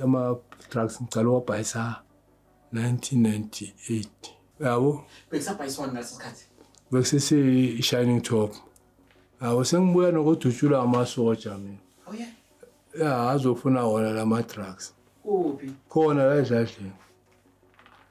ama-drugs ngicala uwabhayisa 1998 yabo bekusabhayiswana ngaleso sikhathi bekusese-Shining Top yabo sengibuya nokudutshulwa amasoja mina oh yeah ya azofuna wona lama-drugs kuphi khona la edladleni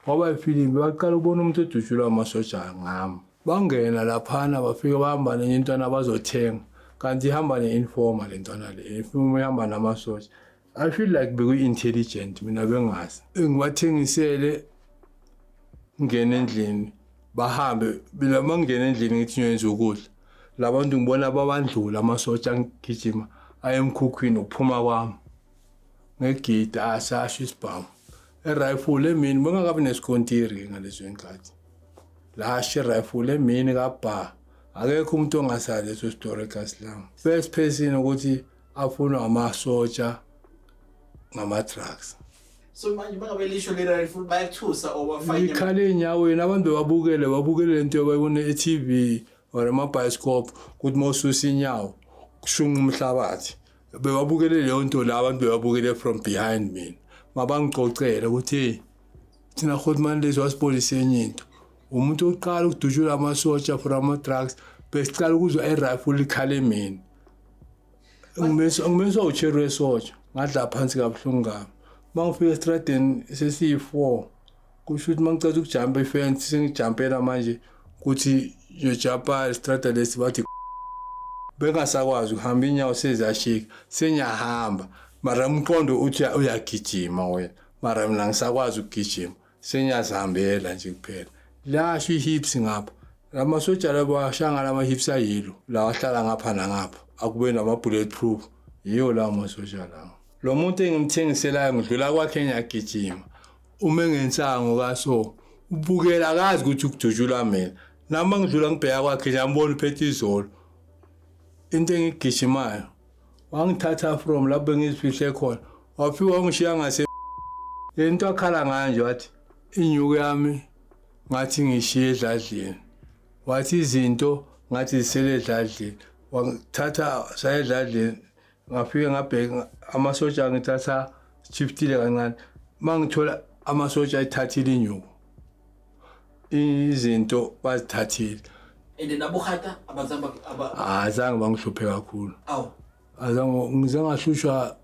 ngoba ifilimu baqala ukubona umuntu edutshulwa amasoja ngami bangena laphana bafika bahamba nenye intwana bazothenga kanti ihamba ne-informa le ntwana le ifilimu ihamba namasoja I feel like beku-intelligent mina bengazi ngibathengisele ngene endlini bahambe bila mangena endlini ngithi ngiyenza ukudla labantu ngibona babandlula amasoja ngigijima ayemkhukhwini ukuphuma kwami ngegidi asasho isibhamu erifle emini bengakabi nesikontiri ngalezo nkathi lashe rifle emini kabha akekho umuntu ongasali leso story kaSlam first person ukuthi afuna amasoja ngama-drugs so manje bangabelisho le rifle bayakuthusa obafanya ikhale enyaweni abantu babukele lento abayibona e-TV or ama-bioscope ukuthi mawususa inyawo kushunqa umhlabathi bebabukele leyo nto la abantu bebabukele from behind mina mabangicocela ukuthi hey thina Goodman lezi wasipolisi enye into umuntu oqala ukudutshula amasoja for ama-drugs besicala ukuzwa i-rifle ikhale mina ngimenza ucherry wesoja ngadla phansi kabuhlungu ngami mangifika estradeni sesiyi-4 kusho ukuthi mangicela ukujampa ifence sengijampela manje ukuthi ngiyojampa estrada lesi bathi bengasakwazi ukuhamba inyawo sezashika senyahamba mara umqondo uthi uyagijima wena mara mina ngisakwazi ukugijima senyazihambela nje kuphela lasho i-hips ngapha lamasoja labo ashangana ama-hips ayilo la ahlala ngapha nangapha akube nama-bulletproof yiyo lawo masoja lawo lo muntu engimthengiselayo ngidlula kwakhe ngiyagijima uma engensango kaso ubukela akazi ukuthi ukudutshulwa mina nami ngidlula ngibheka kwakhe ngiyambona uphethe izolo into engigijimayo wangithatha from lapho bengizifihle khona wafika wangishiya ngase lento akhala ngayo nje wathi inyuku yami ngathi ngishiye edladleni wathi izinto ngathi zisele edladleni wangithatha saya edladleni ngafika ngabheka amasoja ngithatha shiftile kancane mangithola amasoja ayithathile inyuku izinto bazithathile and nabuhata abazamba azange bangihluphe kakhulu aw azange ngizangahlushwa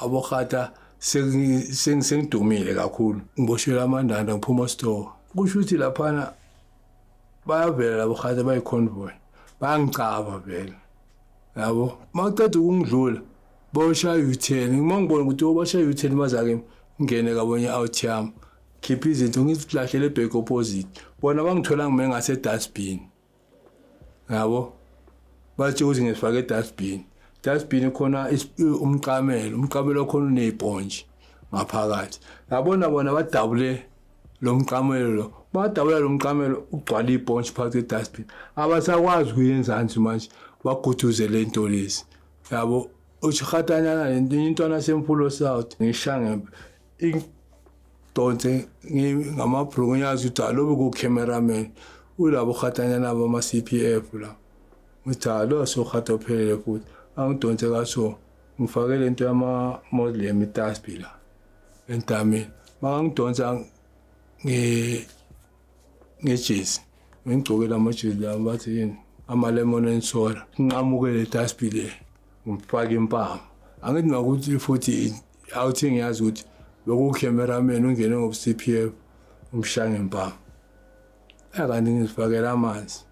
abohata sengidumile kakhulu ngiboshela amandanda ngiphuma store kusho ukuthi laphana bayavela labo hata bayiconvoy bangicaba vele yabo maqeda ukungidlula boshaya u10 ngibona ukuthi obashaya u10 bazake ngene kabonye out yami khipha izinto ngizilahlele back opposite bona bangithola ngime ngase dustbin yabo bathi ukuthi ngifake dustbin khona umqamelo khona unezibhonji ngaphakathi yabona bona badabule lo mqamelo lo badabula lo mqamelo ugcwala ibhonji phakathi dustbin abasakwazi ukuyenza nje manje baguduze lento lezi yabo uchikhatanyana lento intwana semfulo south ngishange idonse ngamabhruku nyazi ukuthi alobe ku cameraman ulabo khatanyana abama CPF la ngithi lo so khatha phelele futhi angidonse kaso ngifake lento yama model etaspi la entami mangidonsa ngejezi ngigcokela amajezi la bathi yini ama lemon and soda nginqamukele etaspi le ngifake impama angithi nokuthi futhi awuthi ngiyazi ukuthi loku cameraman ungene ngob CPF umshange impama akanti ngizifakela amanzi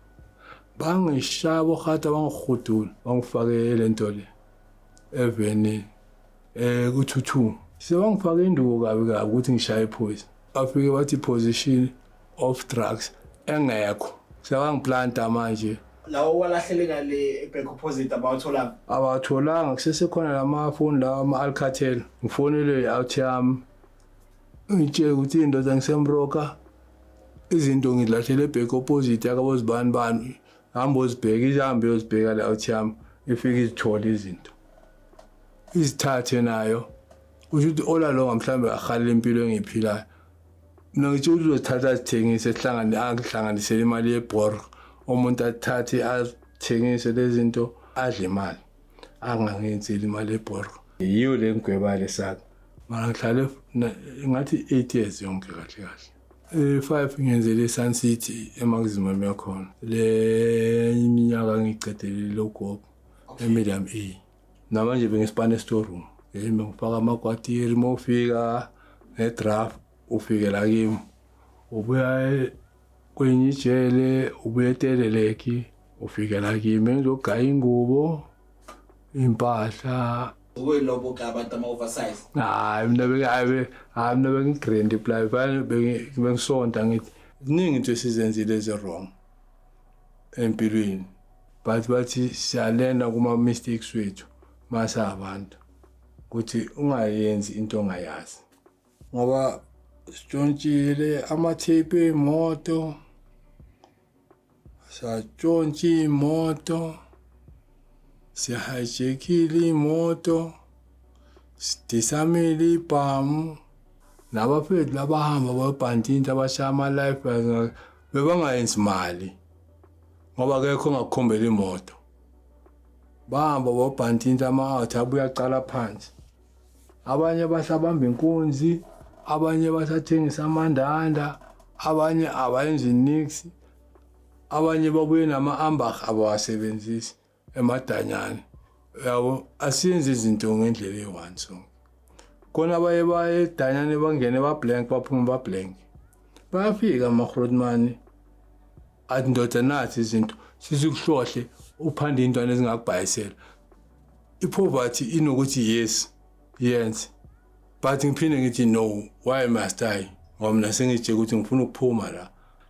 bangishabo khata bangihudula bangifake lento le eveni ku22 sebangifake induku kabi ukuthi ngishaye iphoyisa afike bathi position of drugs engekho sebangiplanta manje lawo walahleleka le back opposite abatholanga kusesekhona lamafoni lawa ama-Alcatel ngifonele i-out yami ngitshela ukuthi indoda ngisemroka izinto ngilahlele back opposite akabozibani bani hamba uzibheka ihambe yozibheka le-out yami ifike izithole izinto izithathe nayo usho ukuthi ola lo mhlambe ahalela impilo engiyiphilayo mina ngithi uzothatha azithengise angihlanganisele imali yebhoro umuntu athathe athengise lezi zinto adle imali angangenzeli imali yebhoro yiyo le ngigweba lesaka mara ngihlale ngathi 8 years yonke kahle 5 ngenzele Sun City eMaximum yakhona le iminyaka ngicedele logo eMedium A namanje bengisipane store room ngifaka amakwatiri mofika nedraft ufike la kimi ubuya kwenye ijele ubuya eteleleki ufike la kimi ngizogaya ingubo impahla Lobo ka abantu ama-oversize. mina bengi-grand play bengisonta ngithi ziningi into esizenzile ezi-wrong empilweni but bathi siyalena kuma-mistakes wethu masabantu ukuthi ungayenzi into ongayazi ngoba sitshontshile amathepe emoto satshontsha imoto sihijackile imoto sidisamile ibhamu nabafethu labahamba bayobhantinta abashaya ama-life bebangayenzi imali ngoba akekho ongakukhombela imoto bahamba bayobhantinta ama-out abuye aqala phansi abanye basabamba inkunzi abanye basathengisa amandanda abanye abayenzi nix abanye babuye nama-ambach abawasebenzisi emadanyane yabo asiyenze izinto ngendlela eyi-one so khona abaye baye edanyane bangene bablank baphume bablank bayafika ama-grootman athi ndoda nathi izinto sisikuhlohle uphande intwana ezingakubhayisela i-poverty inokuthi yes yenze but ngiphinde ngithi no why must I ngoba mina sengitshela ukuthi ngifuna ukuphuma la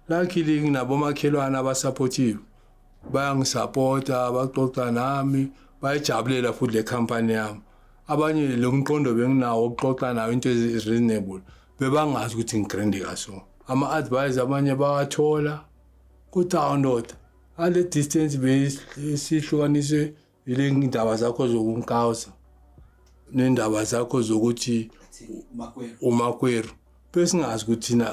luckily nginabo makhelwane abasupportive bayangisupporta baxoxa nami bayajabulela futhi le company yami abanye lo mqondo benginawo ukuxoxa nayo into reasonable bebangazi ukuthi ngigrande kaso ama-advisor abanye bawathola ku-download ale distance besihlukaniswe ile ndaba zakho zokunkawuza nendaba zakho zokuthi umakweru besingazi ukuthi na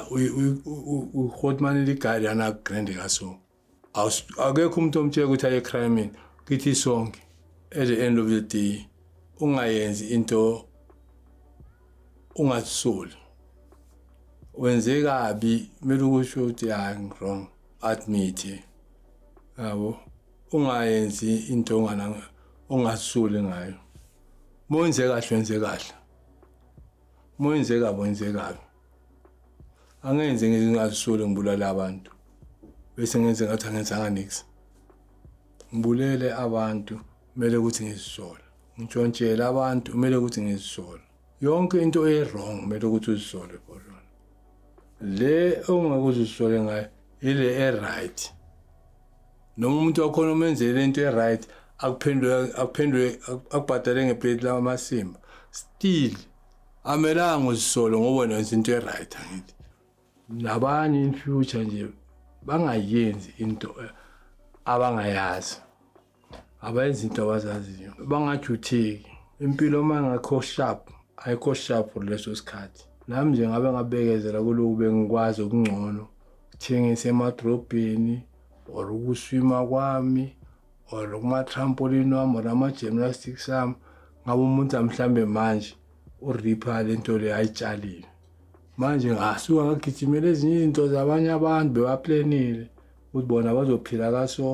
uHotman ligadi ana grande kaso akekho umuntu omtshela ukuthi aye crime kithi sonke at the end of the day ungayenzi into ungasoli wenze kabi kumele ukusho ukuthi hayi ngwrong admit yabo ungayenzi into ongasoli ngayo monze kahle wenze kahle monze kabi wenze kabi angenze ngizingazisoli ngibulala abantu bese ngenze ngathi angenzanga nix ngibulele abantu kumele ukuthi ngizisole ngitshontshele abantu kumele ukuthi ngizisole yonke into e-wrong kumele ukuthi uzisole for yona le ongakuzisole ngayo ile e-right noma umuntu wakhona umenzele into e-right akuphendwe akubhadale ngeplate lamasimba still amelanga uzisole ngoba wena wenza into e-right angithi nabanye in future nje bangayenzi into abangayazi abayenzi into abazaziyo bangajutheki impilo mangakho sharp ayikho sharp for leso sikhathi nami nje ngabe ngabekezela kuloku bengikwazi okungcono ukuthengisa emadrobheni or ukuswima kwami or kuma-trampoline wami or ama-gymnastics ami ngabe umuntu mhlambe manje uripha lento le ayitshalile manje ngasuka ngagijimela ezinye izinto zabanye abantu bewaplanile ukuthi bona bazophila kaso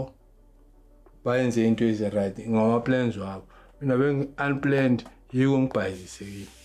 bayenze into ezi right ngama plans wabo mina beng unplanned yiko ngibhayisekile